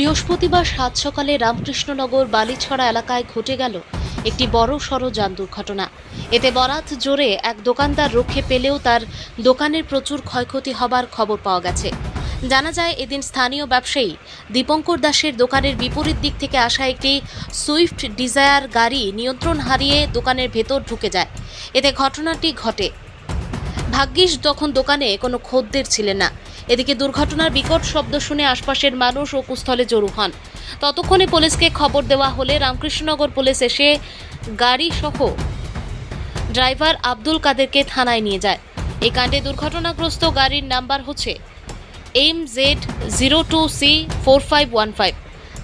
বৃহস্পতিবার সাত সকালে রামকৃষ্ণনগর বালিছড়া এলাকায় ঘটে গেল একটি বড়সড় যান দুর্ঘটনা। এতে বরাত জোরে এক দোকানদার রক্ষে পেলেও তার দোকানের প্রচুর ক্ষয়ক্ষতি হবার খবর পাওয়া গেছে। জানা যায়, এদিন স্থানীয় ব্যবসায়ী দীপঙ্কর দাসের দোকানের বিপরীত দিক থেকে আসা একটি সুইফট ডিজায়ার গাড়ি নিয়ন্ত্রণ হারিয়ে দোকানের ভেতর ঢুকে যায়। এতে ঘটনাটি ঘটে। ভাগ্যিস তখন দোকানে কোনো খদ্দের ছিলেন না। এদিকে দুর্ঘটনার বিকট শব্দ শুনে আশপাশের মানুষ ওকুস্থলে জড়ো হন। ততক্ষণে পুলিশকে খবর দেওয়া হলে রামকৃষ্ণনগর পুলিশ এসে গাড়ি সহ ড্রাইভার আব্দুল কাদেরকে থানায় নিয়ে যায়। এই কাণ্ডে দুর্ঘটনাগ্রস্ত গাড়ির নাম্বার হচ্ছে MZ02C4515।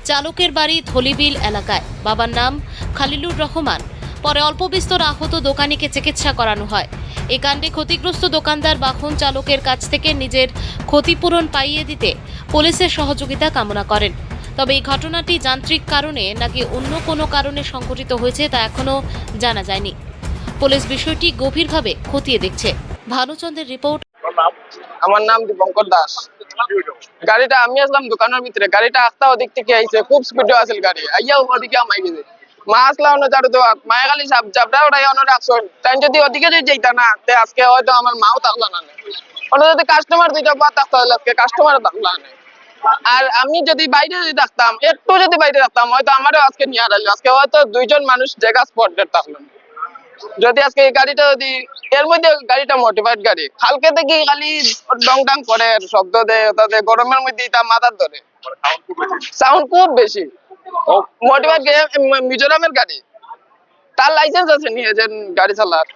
চালকের বাড়ি ধলিবিল এলাকায়। বাবার নাম খালিলুর রহমান। পরে অল্প বিস্তর আহত দোকানিকে চিকিৎসা করানো হয়। এই কাণ্ডে ক্ষতিগ্রস্ত দোকানদার বাহন চালকের কাছ থেকে নিজের ক্ষতিপূরণ পাইয়ে দিতে পুলিশের সহযোগিতা কামনা করেন। তবে এই ঘটনাটি যান্ত্রিক কারণে নাকি অন্য কোনো কারণে সংঘটিত হয়েছে তা এখনও জানা যায়নি। পুলিশ বিষয়টি গভীরভাবে খতিয়ে দেখছে। ভানুচন্দ্রের রিপোর্ট। আমার নাম দীপঙ্কর দাস। গাড়িটা আমি আসলাম দোকানের ভিতরে, গাড়িটা আস্তা ওদিক থেকে আইছে, খুব স্পিডে আসল গাড়ি আইয়া ওদিকে আমাই গেছে। মা আসলা অন্য চারু তো মায়া খালি চাপড়া ওটাই অন্য রাখছো তাই যদি ওদিকে যদি যাইতা না তে আজকে হয়তো আমার মাও থাকলো না। অন্য যদি কাস্টমার দুইটা বা থাকতে হলে আজকে কাস্টমারও থাকলো না। আর আমি যদি বাইরে যদি থাকতাম, একটু যদি বাইরে থাকতাম, হয়তো আমারও আজকে নিয়ে হারাইলো। আজকে হয়তো দুইজন মানুষ জায়গা স্পট ডেট থাকলো না। যদি আজকে এই গাড়িটা যদি এর মধ্যে গাড়িটা মোটিফাইড গাড়ি কালকে থেকে খালি ডং ডাং করে শব্দ দেয়, তাদের গরমের মধ্যে এটা মাথার ধরে সাউন্ড খুব বেশি। মোটিফাইড মিজোরামের গাড়ি, তার লাইসেন্স আছে নিয়ে যে গাড়ি চালার।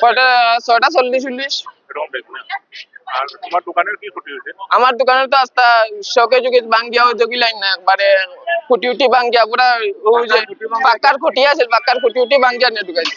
6:40-40। আমার দোকানের তো আস্তা শোকে যুগে ভাঙ্গিয়া যোগী লাইন না, একবারে খুঁটি উঠি ভাঙ্গিয়া পুরা ওই যে পাক্কার খুঁটি আছে, পাক্কার খুঁটি উঠি ভাঙ্গিয়া নিয়ে ঢুকাইছে।